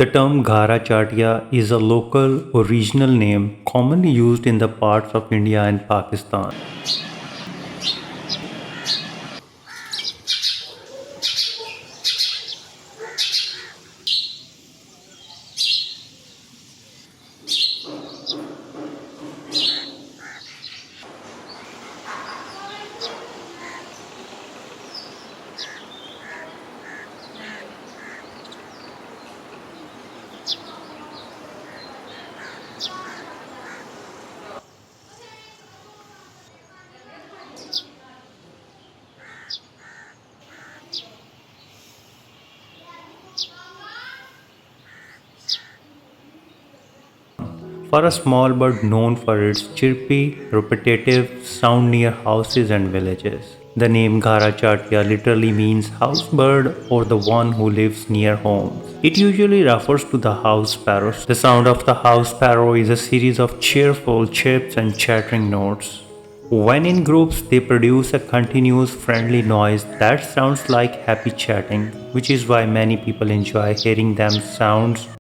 The term Ghara Chatia is a local or regional name commonly used in the parts of India and Pakistan. For a small bird known for its chirpy, repetitive sound near houses and villages. The name Ghara Chatia literally means house bird or the one who lives near homes. It usually refers to the house sparrows. The sound of the house sparrow is a series of cheerful chirps and chattering notes. When in groups, they produce a continuous friendly noise that sounds like happy chatting, which is why many people enjoy hearing them sounds